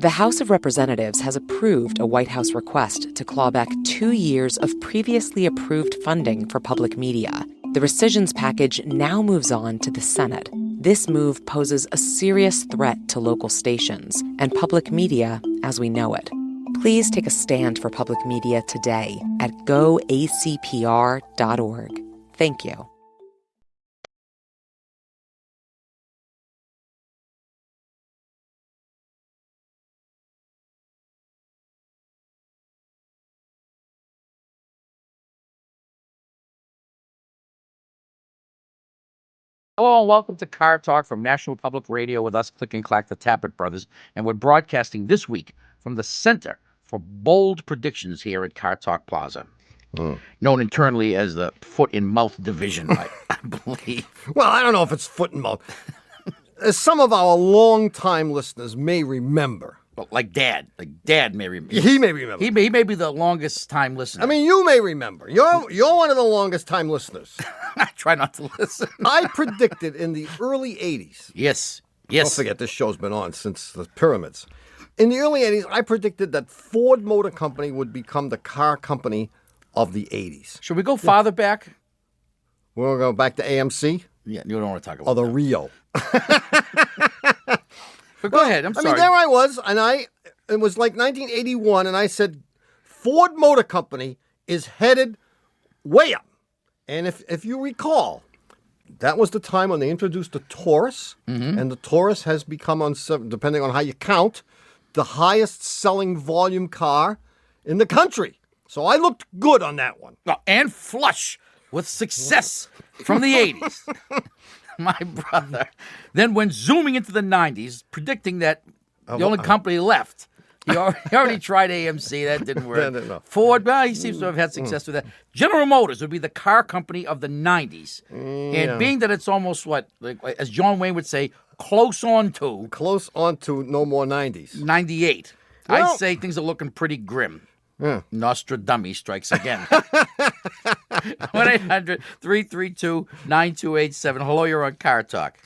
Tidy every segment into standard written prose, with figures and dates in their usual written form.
The House of Representatives has approved a White House request to claw back 2 years of previously approved funding for public media. The rescissions package now moves on to the Senate. This move poses a serious threat to local stations and public media as we know it. Please take a stand for public media today at goacpr.org. Thank you. Hello and welcome to Car Talk from National Public Radio with us, Click and Clack, the Tappet Brothers. And we're broadcasting this week from the Center for Bold Predictions here at Car Talk Plaza. Known internally as the Foot in Mouth Division, I believe. Well, I don't know if it's foot and mouth. As some of our longtime listeners may remember. Well, like Dad may remember. He may remember. He may be the longest time listener. I mean, you may remember. You're one of the longest time listeners. I try not to listen. I predicted in the early 80s. Yes. Don't forget, this show's been on since the pyramids. In the early 80s, I predicted that Ford Motor Company would become the car company of the 80s. Should we go farther back? We'll go back to AMC? Yeah, you don't want to talk about Or the that. Rio. But go ahead, I'm sorry. I mean, there I was, and it was like 1981, and I said, Ford Motor Company is headed way up. And if you recall, that was the time when they introduced the Taurus, and the Taurus has become, depending on how you count, the highest selling volume car in the country. So I looked good on that one. Oh, and flush with success from the 80s. My brother then went zooming into the 90s, predicting that the only company left. He already tried AMC. That didn't work. No. Ford, well, he seems to have had success with that. General Motors would be the car company of the 90s. And being that it's almost, as John Wayne would say, close on to No more 90s. 98. Well, I'd say things are looking pretty grim. Nostradamus strikes again. 1-800-332-9287. Hello, you're on Car Talk.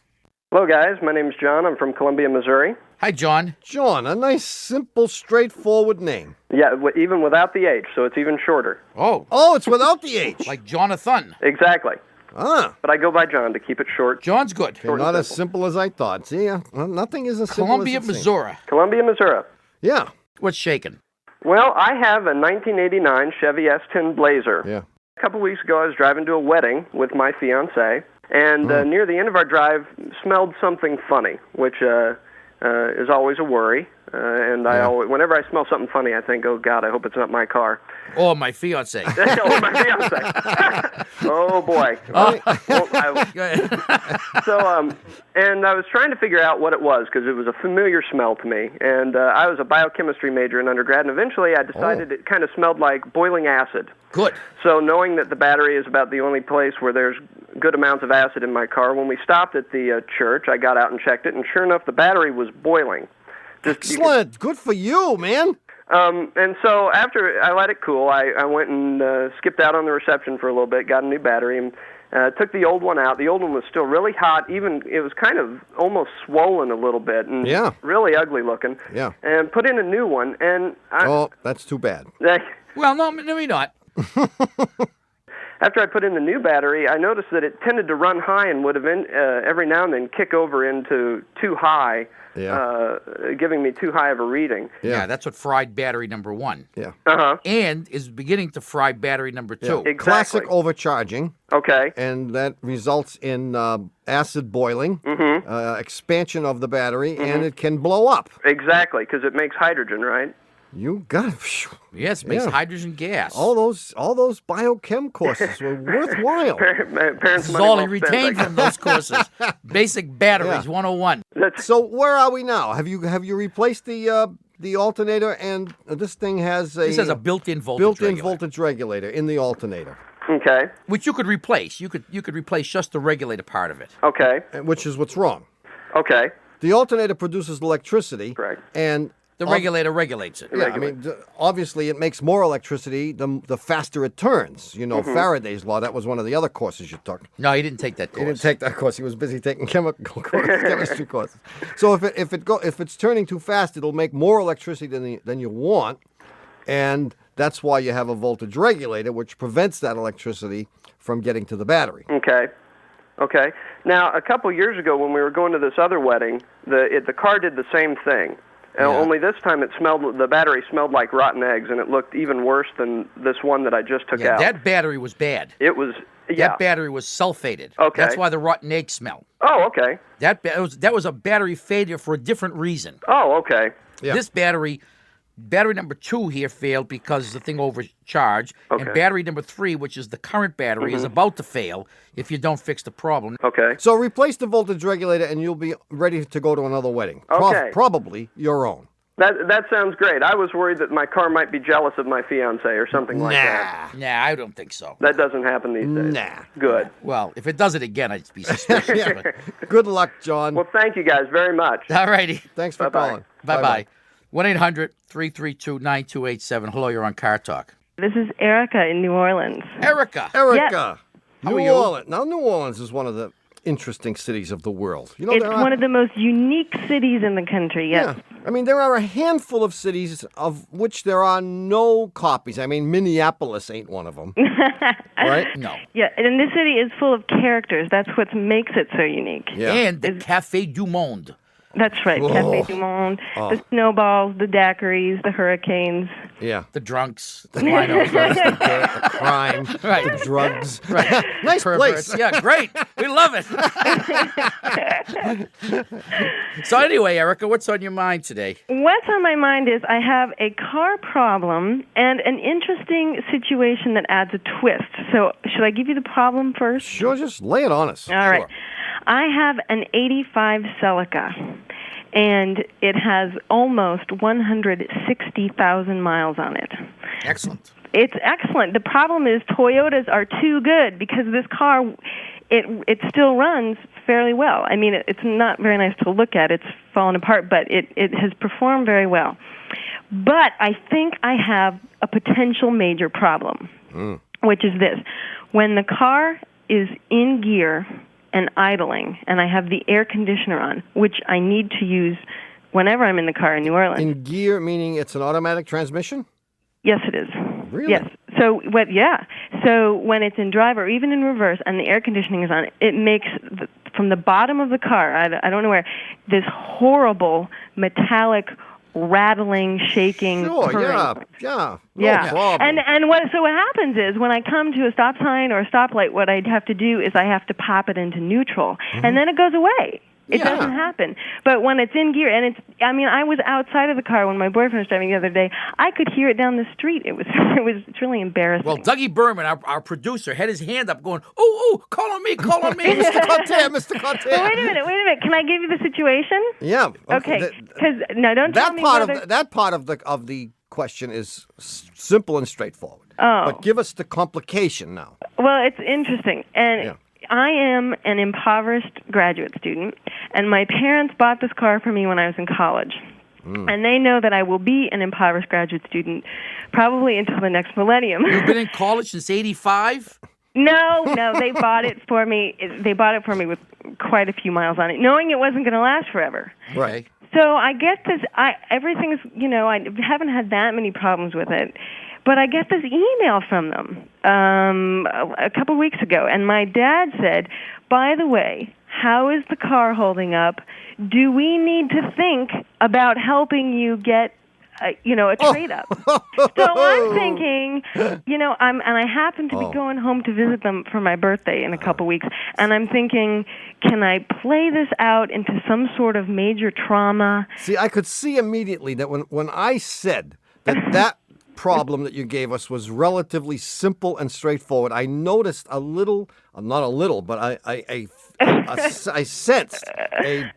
Hello, guys. My name's John. I'm from Columbia, Missouri. Hi, John. John, a nice, simple, straightforward name. Yeah, even without the H, so it's even shorter. Oh, it's without the H. like Jonathan. Exactly. Ah. But I go by John to keep it short. John's good. Okay, not as simple as I thought. See, nothing is as simple Columbia, as it seems. Missouri. Columbia, Missouri. Yeah. What's shaking? Well, I have a 1989 Chevy S10 Blazer. Yeah. A couple weeks ago, I was driving to a wedding with my fiancée, and near the end of our drive, smelled something funny, which is always a worry. And whenever I smell something funny, I think, oh, God, I hope it's not my car. Oh, my fiance. Or my fiancée. Oh, boy. Go ahead. And I was trying to figure out what it was because it was a familiar smell to me. And I was a biochemistry major in undergrad, and eventually I decided it kind of smelled like boiling acid. Good. So knowing that the battery is about the only place where there's good amounts of acid in my car, when we stopped at the church, I got out and checked it, and sure enough, the battery was boiling. Excellent. Good for you, man. And so after I let it cool, I went and skipped out on the reception for a little bit, got a new battery, and took the old one out. The old one was still really hot. Even it was kind of almost swollen a little bit and really ugly looking. Yeah. And put in a new one, and that's too bad. Well, no, maybe not. After I put in the new battery, I noticed that it tended to run high and would have every now and then kick over into too high, giving me too high of a reading. Yeah, that's what fried battery number 1. Yeah. And is beginning to fry battery number 2. Exactly. Classic overcharging. Okay. And that results in acid boiling, expansion of the battery, and it can blow up. Exactly, because it makes hydrogen, right? You got it. Yes, makes hydrogen gas. All those biochem courses were worthwhile. Parents This is money all he well spent, retained I from those courses. Basic batteries, 101. So where are we now? Have you replaced the alternator? And this thing has This has a built-in voltage regulator in the alternator. Okay. Which you could replace. You could replace just the regulator part of it. Okay. Which is what's wrong. Okay. The alternator produces electricity. Correct. And The regulator regulates it. Yeah, I mean, obviously it makes more electricity the faster it turns. You know, Faraday's law, that was one of the other courses you took. No, he didn't take that course. He didn't take that course. He was busy taking chemistry courses. So if it's turning too fast, it'll make more electricity than you want, and that's why you have a voltage regulator, which prevents that electricity from getting to the battery. Okay. Now, a couple years ago when we were going to this other wedding, the car did the same thing. Only this time the battery smelled like rotten eggs, and it looked even worse than this one that I just took out. That battery was bad. It was, That battery was sulfated. Okay. That's why the rotten egg smell. Oh, okay. That was a battery failure for a different reason. Oh, okay. Yeah. This battery number 2 here failed because the thing overcharged. Okay. And battery number 3, which is the current battery, is about to fail if you don't fix the problem. Okay. So replace the voltage regulator, and you'll be ready to go to another wedding. Okay. Probably your own. That sounds great. I was worried that my car might be jealous of my fiancé or something like that. Nah, I don't think so. That doesn't happen these days. Nah. Good. Well, if it does it again, I'd be suspicious. Yeah. Good luck, John. Well, thank you guys very much. All righty. Thanks for calling. Bye-bye. 1-800-332-9287. Hello, you're on Car Talk. This is Erica in New Orleans. Erica. Erica. How New are you? Orleans. Now, New Orleans is one of the interesting cities of the world. You know, It's one of the most unique cities in the country, yes. Yeah. I mean, there are a handful of cities of which there are no copies. I mean, Minneapolis ain't one of them. Right? No. Yeah, and this city is full of characters. That's what makes it so unique. Yeah. And the Café du Monde. That's right. Café du Monde, the snowballs, the daiquiris, the hurricanes. Yeah. The drunks. The winos. The crime, Right. the drugs. Right. Nice Perverts. place. Yeah, great. We love it. So anyway, Erica, what's on your mind today? What's on my mind is I have a car problem and an interesting situation that adds a twist. So should I give you the problem first? Sure, just lay it on us. All right. Sure. I have an 85 Celica, and it has almost 160,000 miles on it. Excellent. It's excellent. The problem is Toyotas are too good because this car, it still runs fairly well. I mean, it's not very nice to look at. It's fallen apart, but it has performed very well. But I think I have a potential major problem, which is this. When the car is in gear and idling, and I have the air conditioner on, which I need to use whenever I'm in the car in New Orleans. In gear, meaning it's an automatic transmission? Yes, it is. Really? Yes. So, So when it's in drive or even in reverse and the air conditioning is on, it makes, from the bottom of the car, I don't know where, this horrible metallic rattling, shaking, Sure, purring. No Yeah. problem. And what happens is when I come to a stop sign or a stoplight, what I'd have to do is I have to pop it into neutral, and then it goes away. It Yeah. doesn't happen. But when it's in gear, and I was outside of the car when my boyfriend was driving the other day. I could hear it down the street. It's really embarrassing. Well, Dougie Berman, our producer, had his hand up going, ooh, call on me. Mr. Conte, Mr. Conte. But wait a minute. Can I give you the situation? Yeah. Okay. Because no, don't tell me whether... That part of the question is simple and straightforward. Oh. But give us the complication now. Well, it's interesting. And Yeah. I am an impoverished graduate student, and my parents bought this car for me when I was in college. And they know that I will be an impoverished graduate student probably until the next millennium. You've been in college since 85? No, they bought it for me. They bought it for me with quite a few miles on it, knowing it wasn't going to last forever. Right. So I get this. Everything's, I haven't had that many problems with it. But I get this email from them a couple of weeks ago, and my dad said, by the way, how is the car holding up? Do we need to think about helping you get, a trade-up? So I'm thinking, and I happen to be going home to visit them for my birthday in a couple of weeks, and I'm thinking, can I play this out into some sort of major trauma? See, I could see immediately that when I said that problem that you gave us was relatively simple and straightforward, I noticed a little, not a little, but I sensed a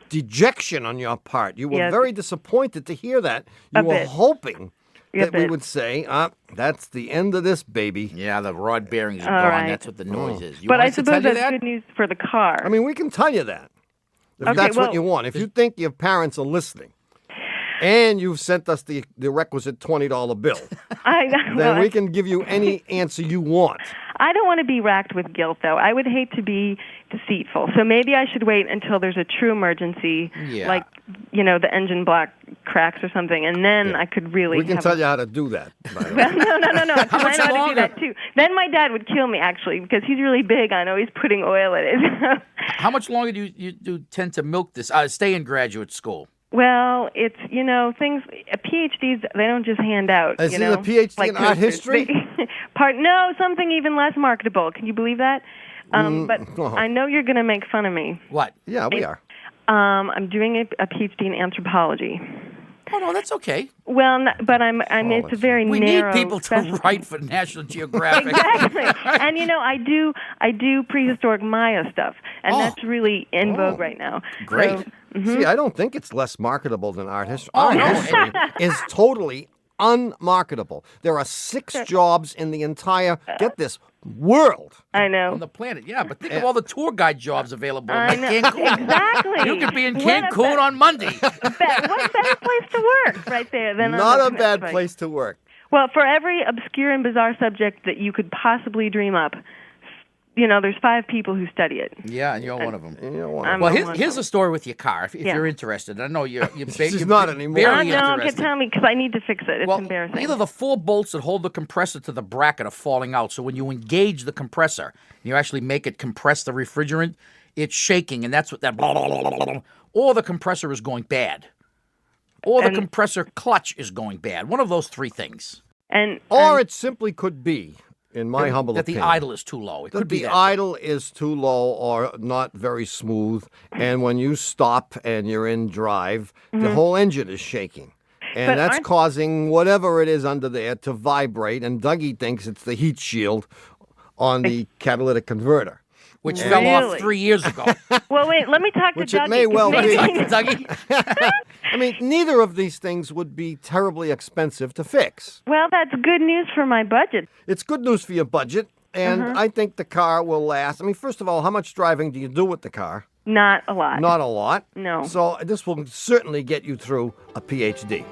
dejection on your part. You were very disappointed to hear that. You were hoping that we would say, that's the end of this, baby. Yeah, the rod bearings are gone. Right. That's what the noise is. You But want I us to suppose tell you that's that? good news for the car. I mean, we can tell you that, if Okay, that's well- what you want. If you think your parents are listening. and you've sent us the requisite $20 bill, then we can give you any answer you want. I don't want to be racked with guilt, though. I would hate to be deceitful. So maybe I should wait until there's a true emergency, like, the engine block cracks or something, and then I could really... We can tell you how to do that. Well, no. How much I know how to longer? do that, too. Then my dad would kill me, actually, because he's really big. I know he's putting oil in it. How much longer do you tend to milk this? Stay in graduate school. Well, it's, things, PhDs, they don't just hand out, Is he a PhD in art history? No, something even less marketable. Can you believe that? But I know you're going to make fun of me. What? Yeah, we are. I'm doing a PhD in anthropology. Oh, no, that's okay. Well, but it's a very We narrow... need people to write for National Geographic. Exactly. And, I do prehistoric Maya stuff, and that's really in vogue right now. Great. So, See, I don't think it's less marketable than art history. Oh, Art no. history is totally unmarketable. There are 6 jobs in the entire, get this, world. I know. On the planet, yeah. But think of all the tour guide jobs available in I know. Cancun. Exactly. You could be in Cancun on Monday. What a better place to work right there than Not on a the bad place. place to work. Well, for every obscure and bizarre subject that you could possibly dream up, there's 5 people who study it. Yeah, and you're one of them. I'm Well, one here's of a story with your car, if you're interested. I know you're She's not anymore. barely them. No, interested. tell me, because I need to fix it. It's Well, embarrassing. either the 4 bolts that hold the compressor to the bracket are falling out, so when you engage the compressor, you actually make it compress the refrigerant, it's shaking, and that's what that blah, blah, blah, blah, blah. Or the compressor is going bad. Or the compressor clutch is going bad. One of those 3 things. Or it simply could be, in my humble that opinion, the idle is too low. It could be the that. idle is too low or not very smooth, and when you stop and you're in drive, the whole engine is shaking. And But that's aren't- causing whatever it is under there to vibrate, and Dougie thinks it's the heat shield on the catalytic converter. Which fell off Really? 3 years ago. Well, wait, let me talk to Which Dougie. it may well be. Dougie? I mean, neither of these things would be terribly expensive to fix. Well, that's good news for my budget. It's good news for your budget, and I think the car will last. I mean, first of all, how much driving do you do with the car? Not a lot. Not a lot. No. So this will certainly get you through a PhD.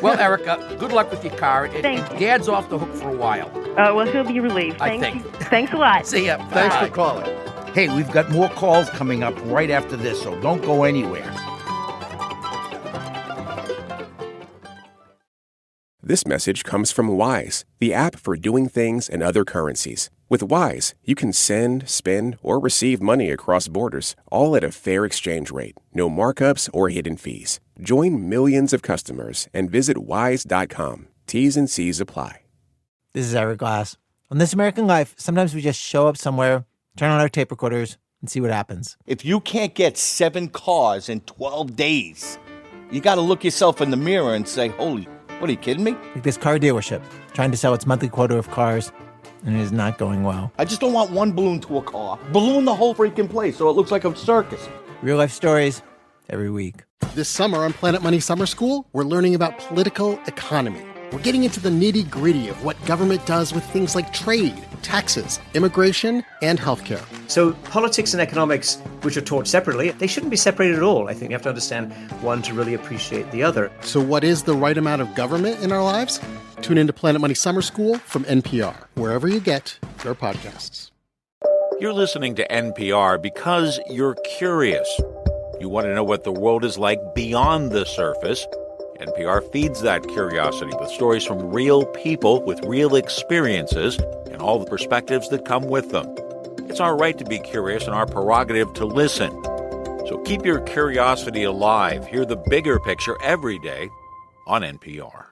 Well, Erica, good luck with your car. Thank you. Dad's off the hook for a while. Well, he'll be relieved. I Thank think. you. Thanks a lot. See ya. Thanks Bye. for calling. Hey, we've got more calls coming up right after this, so don't go anywhere. This message comes from Wise, the app for doing things in other currencies. With Wise, you can send, spend, or receive money across borders, all at a fair exchange rate. No markups or hidden fees. Join millions of customers and visit wise.com. T's and C's apply. This is Eric Glass. On This American Life, sometimes we just show up somewhere, turn on our tape recorders, and see what happens. If you can't get 7 cars in 12 days, you got to look yourself in the mirror and say, holy, what are you kidding me? Like this car dealership, trying to sell its monthly quota of cars, and it is not going well. I just don't want one balloon to a car. Balloon the whole freaking place so it looks like a circus. Real life stories every week. This summer on Planet Money Summer School, we're learning about political economy. We're getting into the nitty-gritty of what government does with things like trade, taxes, immigration, and healthcare. So politics and economics, which are taught separately, they shouldn't be separated at all. I think you have to understand one to really appreciate the other. So what is the right amount of government in our lives? Tune into Planet Money Summer School from NPR, wherever you get your podcasts. You're listening to NPR because you're curious. You want to know what the world is like beyond the surface. NPR feeds that curiosity with stories from real people with real experiences and all the perspectives that come with them. It's our right to be curious and our prerogative to listen. So keep your curiosity alive. Hear the bigger picture every day on NPR.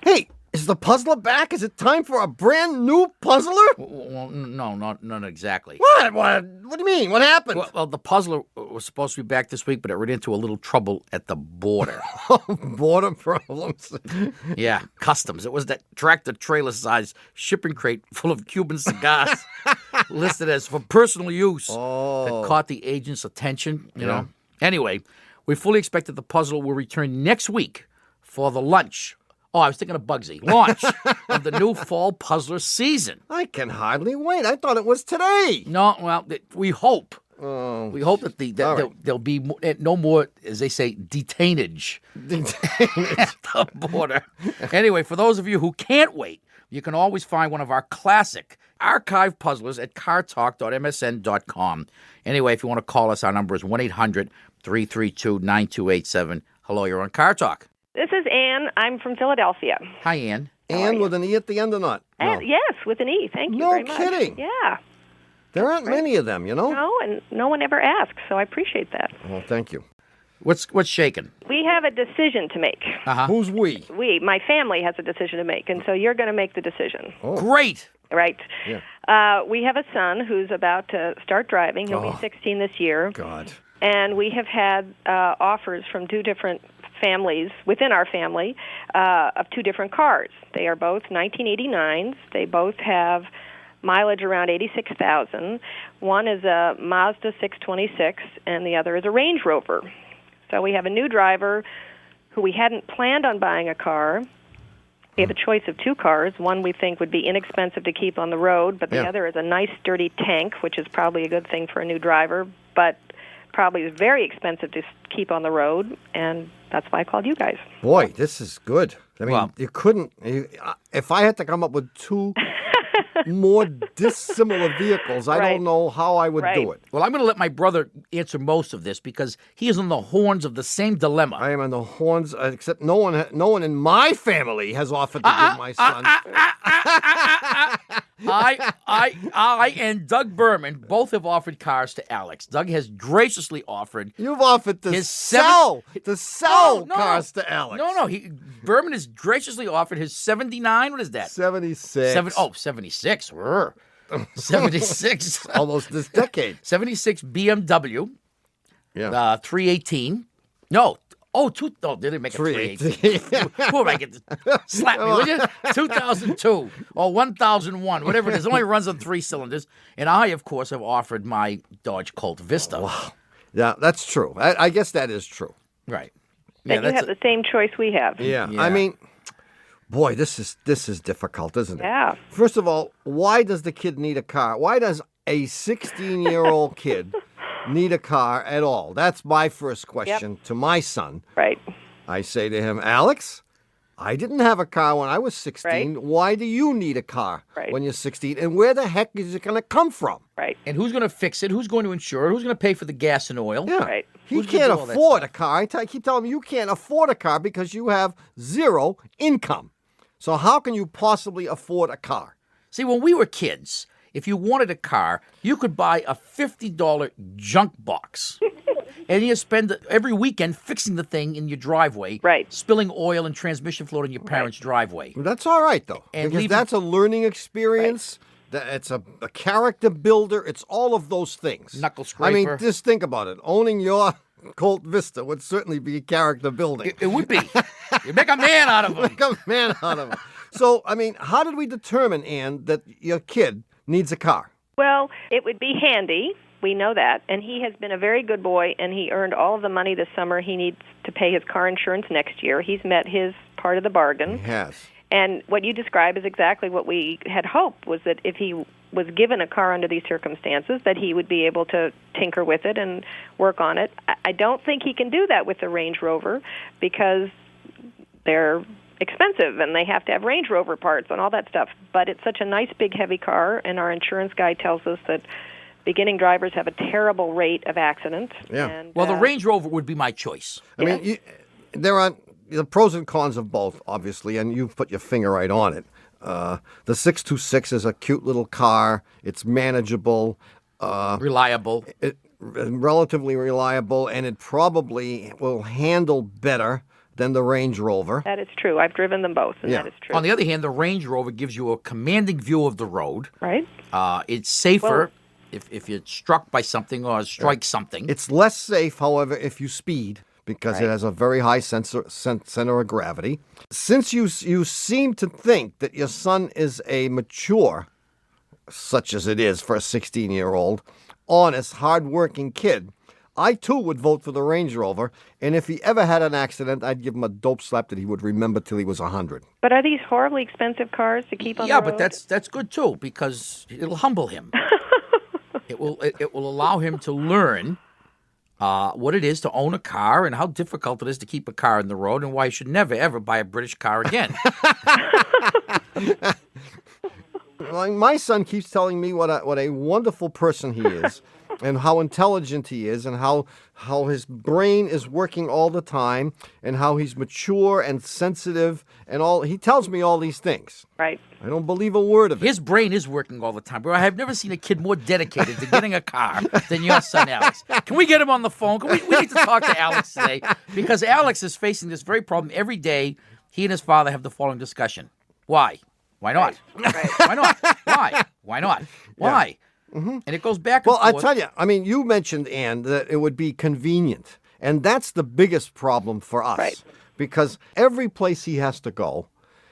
Hey, is the puzzler back? Is it time for a brand new puzzler? Well, no, not exactly. What? What do you mean? What happened? Well, the puzzler was supposed to be back this week, but it ran into a little trouble at the border. Border problems. Yeah, customs. It was that tractor-trailer-sized shipping crate full of Cuban cigars listed as for personal use that caught the agent's attention, you know. Anyway, we fully expect that the puzzle will return next week for the lunch. Oh, I was thinking of Bugsy. Launch of the new fall puzzler season. I can hardly wait. I thought it was today. No, well, we hope We hope that All right. there'll be no more, as they say, detainage at the border. Anyway, for those of you who can't wait, you can always find one of our classic archive puzzlers at cartalk.msn.com. Anyway, if you want to call us, our number is 1-800-332-9287. Hello, you're on Car Talk. This is Anne. I'm from Philadelphia. Hi, Ann. And with an E at the end or not? No. Yes, with an E. Thank you No very much. kidding. Yeah. There aren't many of them, you know? No, and no one ever asks, so I appreciate that. Oh, thank you. What's shaking? We have a decision to make. Who's we? My family has a decision to make, and so you're going to make the decision. Oh. Great. Right. Yeah. We have a son who's about to start driving. He'll be 16 this year. God. And we have had offers from two different families within our family of two different cars. They are both 1989s. They both have mileage around 86,000. One is a Mazda 626, and the other is a Range Rover. So we have a new driver who we hadn't planned on buying a car. We have a choice of two cars. One we think would be inexpensive to keep on the road, but the other is a nice, sturdy tank, which is probably a good thing for a new driver, but probably is very expensive to keep on the road, and that's why I called you guys. Boy, this is good. I mean, you couldn't... if I had to come up with two more dissimilar vehicles, I don't know how I would do it. Well, I'm going to let my brother answer most of this because he is on the horns of the same dilemma. I am on the horns, except no one in my family has offered to give my son. I and Doug Berman both have offered cars to Alex. Doug has graciously offered. You've offered to sell cars to Alex. No. Berman has graciously offered his 79. What is that? 76. 76. 76. Almost this decade. 76 BMW. Yeah. 318. No. They didn't make a 318. Who am I getting? Slap me, will you? 2002 or 1001, whatever it is. It only runs on 3 cylinders. And I, of course, have offered my Dodge Colt Vista. Wow. Yeah, that's true. I guess that is true. Right. Then you have the same choice we have. Yeah. I mean, boy, this is difficult, isn't it? Yeah. First of all, why does the kid need a car? Why does a 16-year-old kid need a car at all? That's my first question to my son. Right. I say to him, Alex, I didn't have a car when I was 16. Right. Why do you need a car when you're 16? And where the heck is it going to come from? Right. And who's going to fix it? Who's going to insure it? Who's going to pay for the gas and oil? Yeah. Right. He can't afford a car. I keep telling him you can't afford a car because you have zero income. So how can you possibly afford a car? See, when we were kids, if you wanted a car, you could buy a $50 junk box. And you spend every weekend fixing the thing in your driveway, spilling oil and transmission fluid in your parents' driveway. That's all right, though, and because that's a learning experience. It's a character builder. It's all of those things. Knuckle scraper. I mean, just think about it. Owning your Colt Vista would certainly be character building. It would be. You make a man out of him. Make a man out of him. So, I mean, how did we determine, Ann, that your kid needs a car? Well, it would be handy. We know that. And he has been a very good boy, and he earned all of the money this summer he needs to pay his car insurance next year. He's met his part of the bargain. He has. And what you describe is exactly what we had hoped, was that if he was given a car under these circumstances, that he would be able to tinker with it and work on it. I don't think he can do that with the Range Rover because they're expensive and they have to have Range Rover parts and all that stuff. But it's such a nice, big, heavy car, and our insurance guy tells us that beginning drivers have a terrible rate of accidents. Yeah. And, well, the Range Rover would be my choice. I mean, there are the pros and cons of both, obviously, and you've put your finger right on it. The 626 is a cute little car. It's manageable. Reliable. Relatively reliable, and it probably will handle better than the Range Rover. That is true. I've driven them both, and that is true. On the other hand, the Range Rover gives you a commanding view of the road. Right. It's safer if you're struck by something or strike something. It's less safe, however, if you speed, because it has a very high center of gravity. Since you seem to think that your son is a mature, such as it is for a 16-year-old, honest, hard-working kid, I, too, would vote for the Range Rover, and if he ever had an accident, I'd give him a dope slap that he would remember till he was 100. But are these horribly expensive cars to keep on the road? Yeah, but that's good, too, because it'll humble him. It will allow him to learn what it is to own a car and how difficult it is to keep a car on the road and why you should never, ever buy a British car again. Like my son keeps telling me what a wonderful person he is, and how intelligent he is, and how his brain is working all the time, and how he's mature and sensitive, and all. He tells me all these things. Right. I don't believe a word of it. His brain is working all the time, bro. I have never seen a kid more dedicated to getting a car than your son, Alex. Can we get him on the phone? We need to talk to Alex today, because Alex is facing this very problem every day. He and his father have the following discussion. Why? Why not? Right. Why not? Why? Why not? Why? Mm-hmm. And it goes back and Well, forth. I tell you, I mean, you mentioned, Ann, that it would be convenient. And that's the biggest problem for us. Right. Because every place he has to go,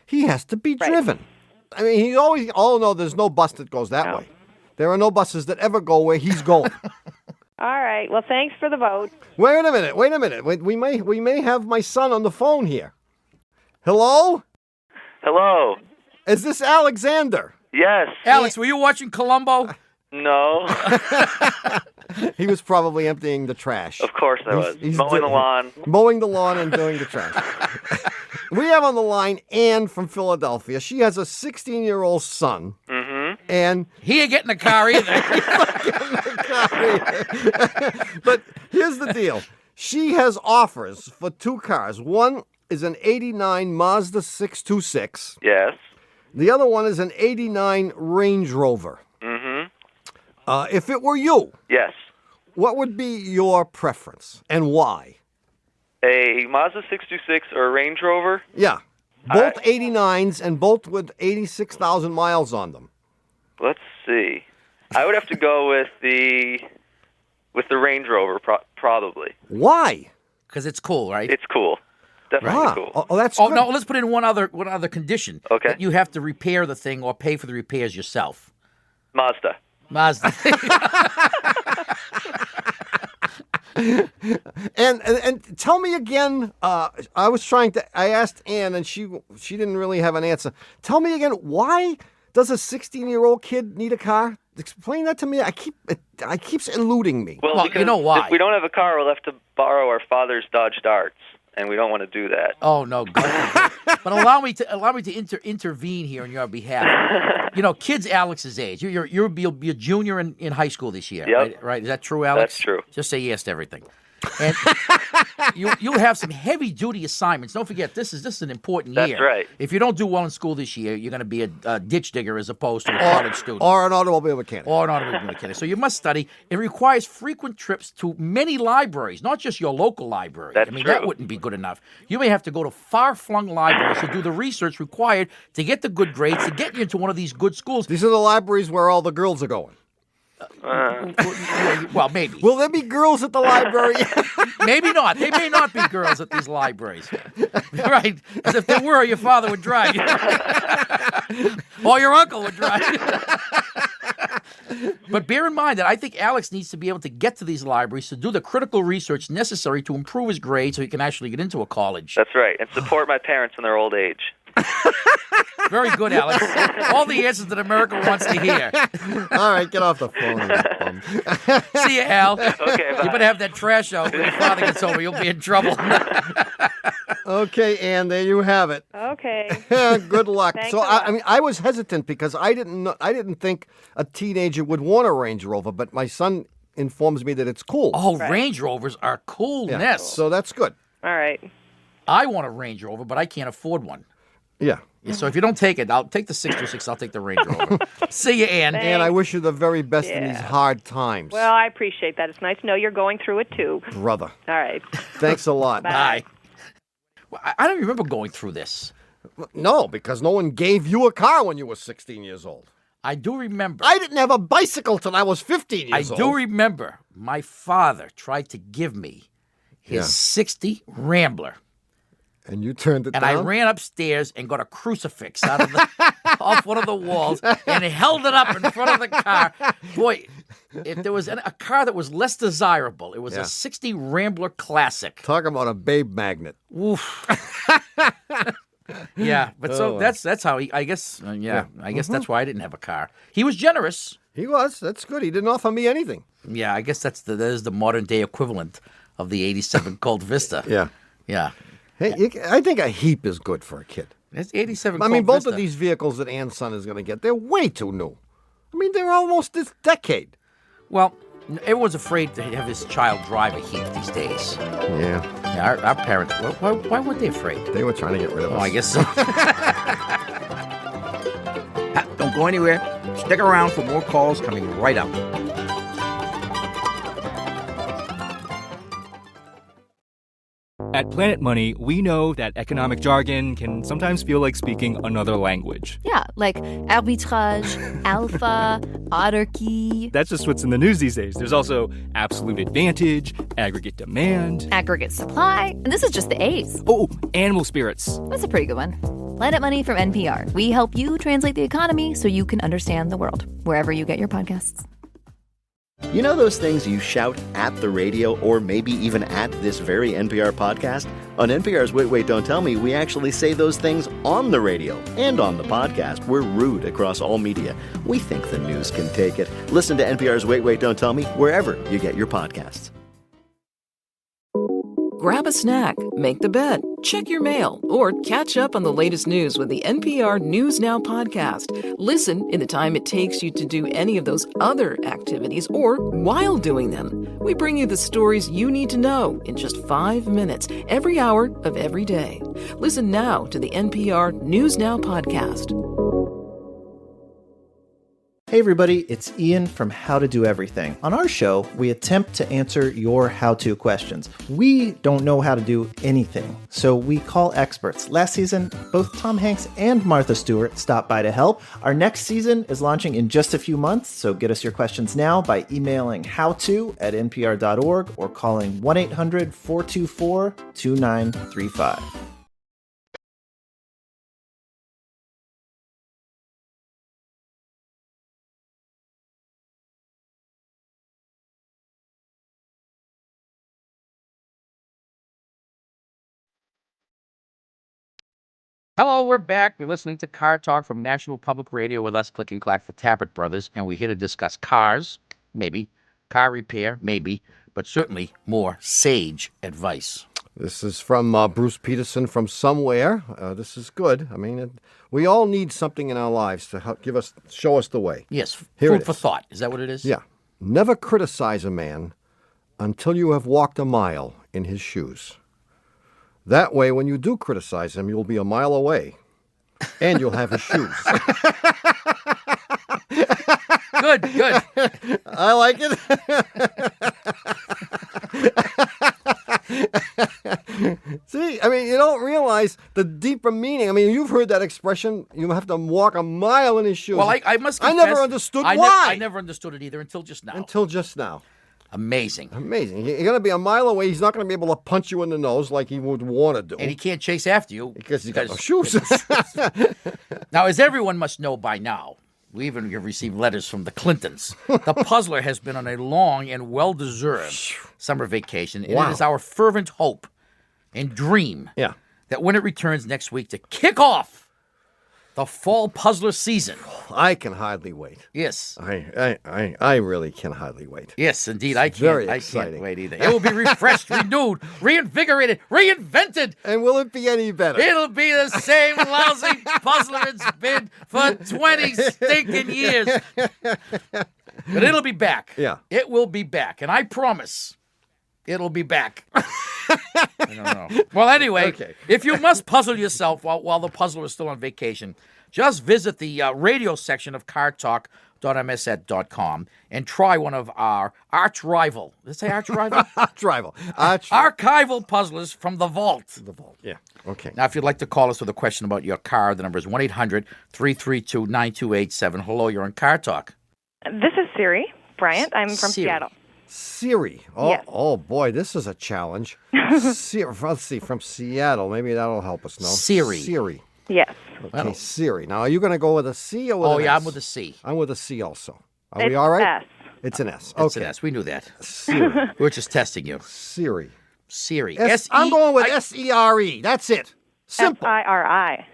he has to be driven. I mean, he's always, oh, no, there's no bus that goes that way. There are no buses that ever go where he's going. All right. Well, thanks for the vote. Wait a minute. We may have my son on the phone here. Hello? Hello. Is this Alexander? Yes. Alex, were you watching Columbo? No. He was probably emptying the trash. Of course I was. He's Mowing the lawn. Mowing the lawn and doing the trash. We have on the line Ann from Philadelphia. She has a 16-year-old son. Mm-hmm. And he ain't getting a car either. But here's the deal. She has offers for two cars. One is an 89 Mazda 626. Yes. The other one is an 89 Range Rover. Mm-hmm. If it were you, Yes. what would be your preference and why? A Mazda 626 or a Range Rover? Yeah. Both 89s and both with 86,000 miles on them. Let's see. I would have to go with the Range Rover, probably. Why? Because it's cool, right? It's cool. Definitely Ah, cool. oh, that's Oh good. no, let's put in one other condition. Okay. That you have to repair the thing or pay for the repairs yourself. Mazda. And tell me again. I asked Ann, and she didn't really have an answer. Tell me again, why does a 16-year-old kid need a car? Explain that to me. It keeps eluding me. Well, you know why? If we don't have a car, we'll have to borrow our father's Dodge Darts, and we don't want to do that. Oh no, God. But allow me to intervene here on your behalf. You know, kids Alex's age. You'll be a junior in high school this year. Yep. Right? Is that true, Alex? That's true. Just say yes to everything. And you'll have some heavy duty assignments. Don't forget, this is an important year. That's right. If you don't do well in school this year, you're going to be a ditch digger as opposed to a college student. Or an automobile mechanic. So you must study. It requires frequent trips to many libraries, not just your local library. That's that true. wouldn't be good enough. You may have to go to far-flung libraries to do the research required to get the good grades, to get you into one of these good schools. These are the libraries where all the girls are going. Well, maybe. Will there be girls at the library? Maybe not. They may not be girls at these libraries. Right? Because if there were, your father would drive you. Or your uncle would drive you. But bear in mind that I think Alex needs to be able to get to these libraries to do the critical research necessary to improve his grades so he can actually get into a college. That's right, and support my parents in their old age. Very good, Alex. All the answers that America wants to hear. All right, get off the phone. See you, Al. Okay, bye. You better have that trash out when your father gets over. You'll be in trouble. Okay, Ann, there you have it. Okay. Good luck. Thanks So a lot. I mean, I was hesitant because I didn't think a teenager would want a Range Rover, but my son informs me that it's cool. Oh, Range Rovers are coolness. Yeah, so that's good. All right. I want a Range Rover, but I can't afford one. Yeah. So if you don't take it, I'll take the 626. I'll take the Range Rover. See you, Ann. And I wish you the very best in these hard times. Well, I appreciate that. It's nice to know you're going through it too. Brother. All right. Thanks a lot. Bye. Well, I don't remember going through this. No, because no one gave you a car when you were 16 years old. I do remember. I didn't have a bicycle till I was 15 years old. I do remember my father tried to give me his 60 Rambler. And you turned it and down? I ran upstairs and got a crucifix out of off one of the walls and held it up in front of the car. Boy, if there was a car that was less desirable, it was a 60 Rambler Classic. Talk about a babe magnet. Oof. Yeah, but so that's how I guess I guess that's why I didn't have a car. He was generous. He was. That's good. He didn't offer me anything. Yeah, I guess that is the modern day equivalent of the '87 Colt Vista. Yeah. Yeah. Hey, I think a heap is good for a kid. It's '87. I mean, Colt both Vista. of these vehicles that Ann's son is going to get, they're way too new. I mean, they're almost this decade. Well, everyone's afraid to have his child drive a heap these days. Yeah. Our parents, why weren't they afraid? They were trying to get rid of us. Oh, I guess so. Don't go anywhere. Stick around for more calls coming right up. At Planet Money, we know that economic jargon can sometimes feel like speaking another language. Yeah, like arbitrage, alpha, autarky. That's just what's in the news these days. There's also absolute advantage, aggregate demand, aggregate supply, and this is just the A's. Oh, animal spirits. That's a pretty good one. Planet Money from NPR. We help you translate the economy so you can understand the world, wherever you get your podcasts. You know those things you shout at the radio or maybe even at this very NPR podcast? On NPR's Wait, Wait, Don't Tell Me, we actually say those things on the radio and on the podcast. We're rude across all media. We think the news can take it. Listen to NPR's Wait, Wait, Don't Tell Me wherever you get your podcasts. Grab a snack, make the bed, check your mail, or catch up on the latest news with the NPR News Now podcast. Listen in the time it takes you to do any of those other activities or while doing them. We bring you the stories you need to know in just 5 minutes every hour of every day. Listen now to the NPR News Now podcast. Hey everybody, it's Ian from How to Do Everything. On our show, we attempt to answer your how-to questions. We don't know how to do anything, so we call experts. Last season, both Tom Hanks and Martha Stewart stopped by to help. Our next season is launching in just a few months, so get us your questions now by emailing howto@npr.org or calling 1-800-424-2935. Hello, we're back. You're listening to Car Talk from National Public Radio with us, Click and Clack, the Tappet Brothers, and we're here to discuss cars, maybe, car repair, maybe, but certainly more sage advice. This is from Bruce Peterson from somewhere. This is good. I mean, we all need something in our lives to help show us the way. Yes, Here food it for is. thought. Is that what it is? Yeah. Never criticize a man until you have walked a mile in his shoes. That way, when you do criticize him, you'll be a mile away, and you'll have his shoes. Good, good. I like it. See, I mean, you don't realize the deeper meaning. I mean, you've heard that expression, you have to walk a mile in his shoes. Well, I must confess, I never understood why. I never understood it either until just now. Until just now. Amazing. Amazing. You're going to be a mile away. He's not going to be able to punch you in the nose like he would want to do. And he can't chase after you. Because he's got no shoes. Now, as everyone must know by now, we even have received letters from the Clintons. The Puzzler has been on a long and well-deserved summer vacation. And Wow. it is our fervent hope and dream that when it returns next week to kick off the fall Puzzler season. I can hardly wait. Yes. I really can hardly wait. Yes, indeed. It's I very can't exciting. wait either. It will be refreshed, renewed, reinvigorated, reinvented. And will it be any better? It'll be the same lousy Puzzler it's been for 20 stinking years. But it'll be back. Yeah. It will be back. And I promise it'll be back. I don't know. Well, anyway, if you must puzzle yourself while the puzzler is still on vacation, just visit the radio section of cartalk.msnet.com and try one of our arch rival. Did it say arch rival? Arch rival. Archival puzzlers from the vault. The vault, yeah. Okay. Now, if you'd like to call us with a question about your car, the number is 1-800-332-9287. Hello, you're on Car Talk. This is Siri Bryant. I'm from Siri. Seattle. Siri. Oh, Yes. oh boy, this is a challenge. Siri, let's see, from Seattle. Maybe that'll help us know. Siri. Siri. Yes. Okay, Siri. Now, are you going to go with a C or with an S? I'm with a C. I'm with a C also. Are It's we all right? S. It's an S. It's Okay. an S. We knew that. Siri. We're just testing you. Siri. Siri. I'm going with S-E-R-E. That's it. Simple. S-I-R-I.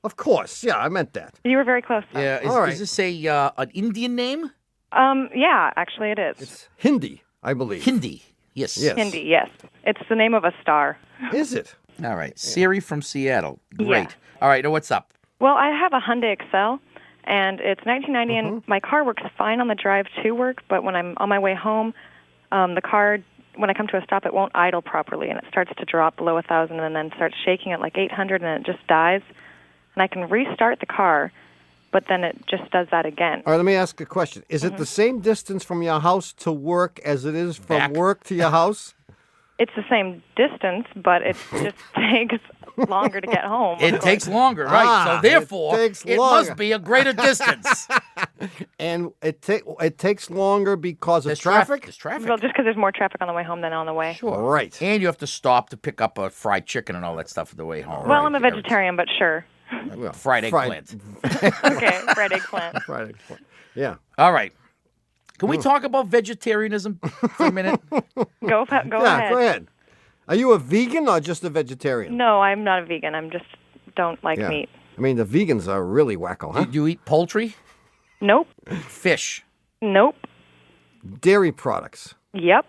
Of course. Yeah, I meant that. You were very close. Though. Yeah. All right. Is this an Indian name? Yeah, actually it is. It's Hindi, I believe. Hindi. Yes. Hindi, yes. It's the name of a star. Is it? All right. Siri from Seattle. Great. Yeah. All right. Now what's up? Well, I have a Hyundai Excel, and it's 1990, and my car works fine on the drive to work, but when I'm on my way home, the car, when I come to a stop, it won't idle properly, and it starts to drop below 1,000 and then starts shaking at like 800, and it just dies. And I can restart the car, but then it just does that again. All right, let me ask a question. Is it the same distance from your house to work as it is from work to your house? It's the same distance, but it just takes longer to get home. It takes longer, right? So therefore, it must be a greater distance. And it takes longer because of traffic? There's traffic. Well, just because there's more traffic on the way home than on the way. Sure. Right. And you have to stop to pick up a fried chicken and all that stuff on the way home. Well, I'm a vegetarian, but sure. Well, fried eggplant. Okay, fried eggplant. Fried eggplant. Yeah. All right. Can we talk about vegetarianism for a minute? Go ahead. Go ahead. Are you a vegan or just a vegetarian? No, I'm not a vegan. I'm just don't like meat. I mean, the vegans are really wacko, huh? Do you eat poultry? Nope. Fish? Nope. Dairy products? Yep.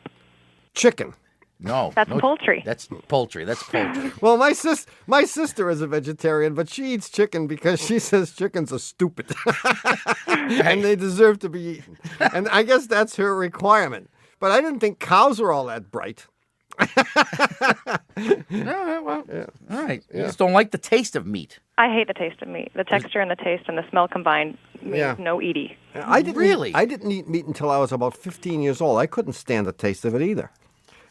Chicken? No. That's poultry. That's poultry. That's poultry. Well, my sister is a vegetarian, but she eats chicken because she says chickens are stupid. And they deserve to be eaten. And I guess that's her requirement. But I didn't think cows were all that bright. No, well, all right. You just don't like the taste of meat. I hate the taste of meat. The texture and the taste and the smell combined means no eating. I didn't eat meat until I was about 15 years old. I couldn't stand the taste of it either.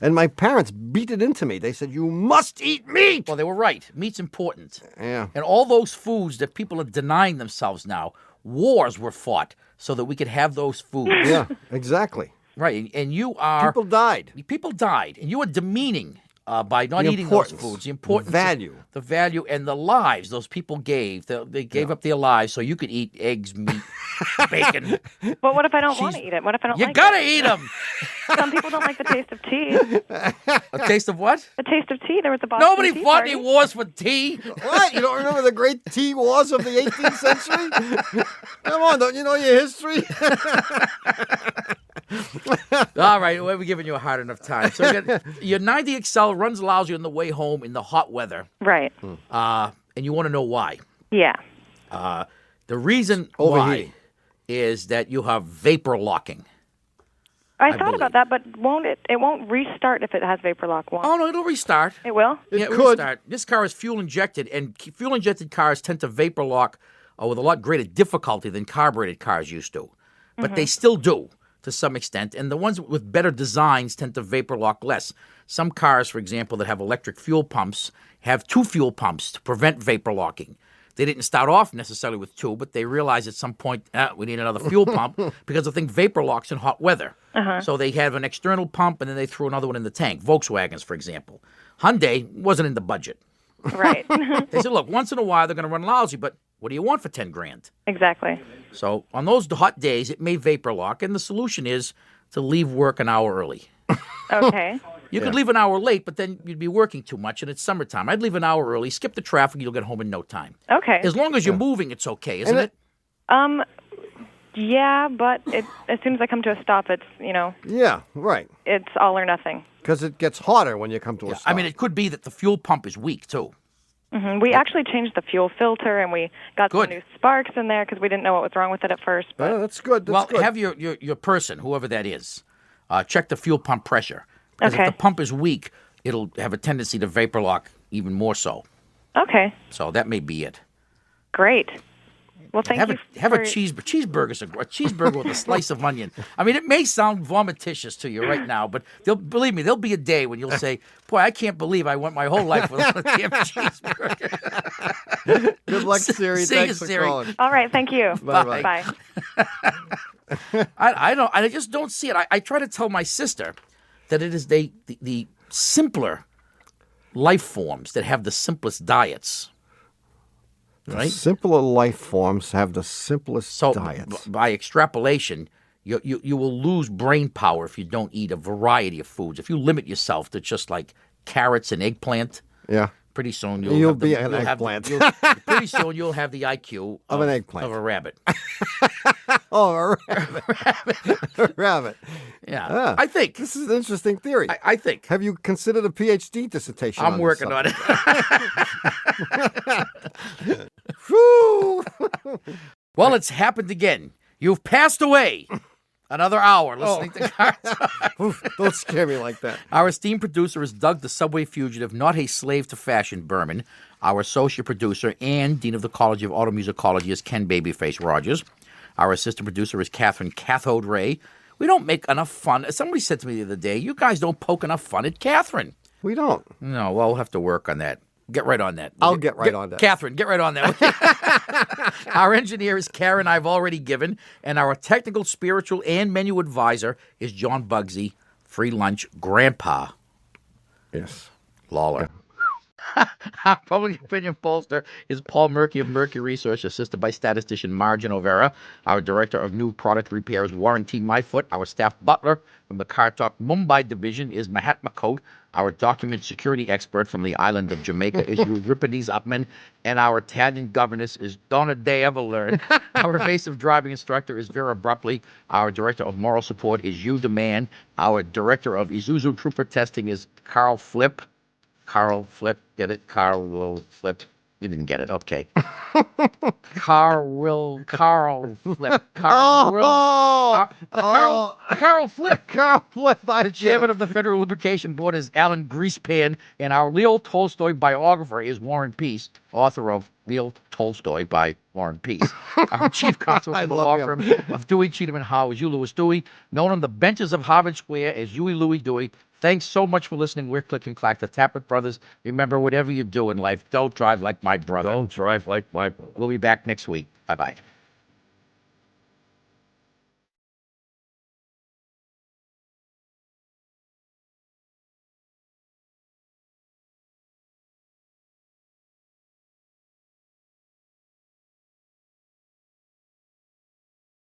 And my parents beat it into me. They said, you must eat meat. Well, they were right. Meat's important. Yeah. And all those foods that people are denying themselves now, wars were fought so that we could have those foods. Yeah, exactly. Right. And you are... People died. People died. And you are demeaning by not The eating those importance, foods. The importance. value. The value and the lives those people gave. They gave up their lives so you could eat eggs, meat, bacon. But what if I don't want to eat it? What if I don't You like gotta it? eat them. Some people don't like the taste of tea. A taste of what? The taste of tea. There was a Boston Nobody Tea fought Party. any wars for tea. What? You don't remember the great tea wars of the 18th century? Come on, don't you know your history? All right, we're giving you a hard enough time. So your 90 Excel runs lousy on the way home in the hot weather. Right. And you want to know why. Yeah. The reason overheating. why is that you have vapor locking. I thought about that, but won't it? It won't restart if it has vapor lock. Won't? Oh, no, it'll restart. It will? It will restart. This car is fuel injected, and fuel injected cars tend to vapor lock with a lot greater difficulty than carbureted cars used to. But they still do to some extent, and the ones with better designs tend to vapor lock less. Some cars, for example, that have electric fuel pumps have 2 fuel pumps to prevent vapor locking. They didn't start off necessarily with 2, but they realized at some point we need another fuel pump because the thing vapor locks in hot weather. So they have an external pump, and then they threw another one in the tank. Volkswagens, for example. Hyundai wasn't in the budget. Right. They said, look, once in a while they're going to run lousy, but what do you want for 10 grand? Exactly. So on those hot days, it may vapor lock, and the solution is to leave work an hour early. Okay. You could leave an hour late, but then you'd be working too much, and it's summertime. I'd leave an hour early, skip the traffic, you'll get home in no time. Okay. As long as you're moving, it's okay, isn't it? Yeah, but as soon as I come to a stop, it's, Yeah, right. it's all or nothing. Because it gets hotter when you come to a stop. I mean, it could be that the fuel pump is weak, too. We actually changed the fuel filter, and we got some new sparks in there because we didn't know what was wrong with it at first. But that's good. That's good. Have your person, whoever that is, check the fuel pump pressure. Because Okay. if the pump is weak, it'll have a tendency to vapor lock even more so. Okay. So that may be it. Great. Well, thank you. Have a cheeseburger. A cheeseburger with a slice of onion. I mean, it may sound vomiticious to you right now, but believe me, there'll be a day when you'll say, "Boy, I can't believe I went my whole life without a damn cheeseburger." Good luck, Siri. See you, Thanks for Siri. calling. All right. Thank you. Bye-bye. Bye. I just don't see it. I try to tell my sister that it is the simpler life forms that have the simplest diets. Right? Simpler life forms have the simplest diets. By extrapolation, you will lose brain power if you don't eat a variety of foods. If you limit yourself to just like carrots and eggplant, pretty soon you'll be an eggplant. Pretty soon you'll have the IQ of an eggplant of a rabbit. Oh, a rabbit. A rabbit. Yeah. I think. This is an interesting theory. I think. Have you considered a PhD dissertation I'm on working on it. Whew. Well, it's happened again. You've passed away. Another hour listening to Car Talk. Don't scare me like that. Our esteemed producer is Doug the Subway Fugitive, not a slave to fashion, Berman. Our associate producer and Dean of the College of Automusicology is Ken Babyface Rogers. Our assistant producer is Catherine Cathode Ray. We don't make enough fun. Somebody said to me the other day, you guys don't poke enough fun at Catherine. We don't. No, well, we'll have to work on that. Get right on that. I'll get right on that. Catherine, get right on that. Our engineer is Karen, I've already given. And our technical, spiritual, and menu advisor is John Bugsy, free lunch grandpa. Yes. Lawler. Our public opinion pollster is Paul Murky of Murky Research, assisted by statistician Margin O'Vera. Our director of new product repairs, Warren T. Myfoot. Our staff butler from the Car Talk Mumbai division is Mahatma Kote. Our document security expert from the island of Jamaica is Euripides Upman. And our Italian governess is Donna De Everlearn. Our evasive driving instructor is Vera Brupley. Our director of moral support is Hugh DeMann. Our director of Isuzu Trooper testing is Carl Flip. Carl Flip, get it? Carl Flip. You didn't get it. Okay. Carl Flip. Carl Flip. Carl Flip. The chairman of the Federal Lubrication Board is Alan Greasepan, and our Leo Tolstoy biographer is Warren Peace, author of Leo Tolstoy by Warren Peace. Our chief counsel from the law firm of Dewey, Cheatham, and Howe is Hugh Lewis Dewey, known on the benches of Harvard Square as Huey Louie Dewey. Thanks so much for listening. We're Click and Clack, the Tappet Brothers. Remember, whatever you do in life, don't drive like my brother. Don't drive like my brother. We'll be back next week. Bye-bye.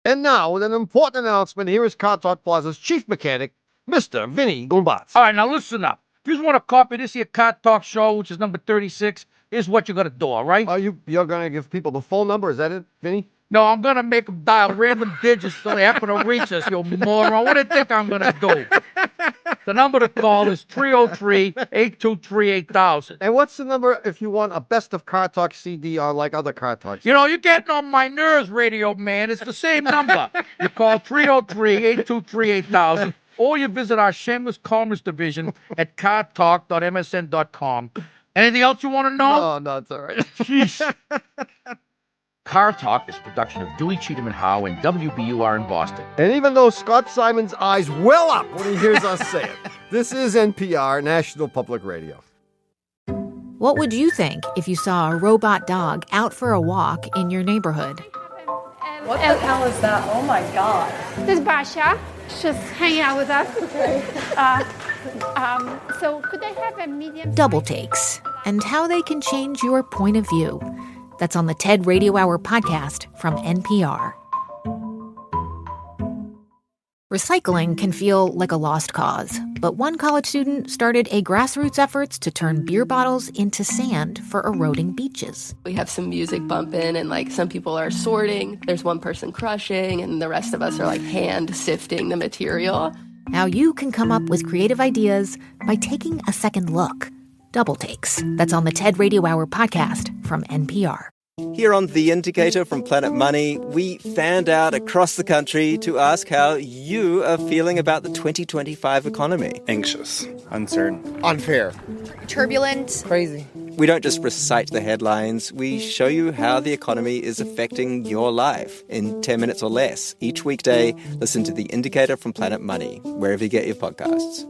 And now, with an important announcement, here is Car Talk Plaza's chief mechanic, Mr. Vinny Gumbatz. All right, now listen up. If you just want to copy this here Car Talk show, which is number 36, here's what you got to do, all right? You're going to give people the phone number? Is that it, Vinny? No, I'm going to make them dial random digits so they happen to reach us, you moron. What do you think I'm going to do? The number to call is 303-823-8000. And what's the number if you want a best of Car Talk CD or like other Car Talks? You know, you're getting on my nerves, radio man. It's the same number. You call 303-823-8000. Or you visit our shameless commerce division at cartalk.msn.com. Anything else you want to know? No, it's all right. Jeez. Car Talk is a production of Dewey, Cheatham, and Howe and WBUR in Boston. And even though Scott Simon's eyes well up when he hears us say it, this is NPR, National Public Radio. What would you think if you saw a robot dog out for a walk in your neighborhood? What the hell is that? Oh my God. This is Basha. She's hanging out with us. Okay. So could I have a medium? Double takes and how they can change your point of view. That's on the TED Radio Hour podcast from NPR. Recycling can feel like a lost cause, but one college student started a grassroots efforts to turn beer bottles into sand for eroding beaches. We have some music bumping and some people are sorting. There's one person crushing and the rest of us are hand sifting the material. Now you can come up with creative ideas by taking a second look. Double Takes. That's on the TED Radio Hour podcast from NPR. Here on The Indicator from Planet Money, we fanned out across the country to ask how you are feeling about the 2025 economy. Anxious, uncertain, unfair, turbulent, crazy. We don't just recite the headlines, we show you how the economy is affecting your life in 10 minutes or less. Each weekday, listen to The Indicator from Planet Money, wherever you get your podcasts.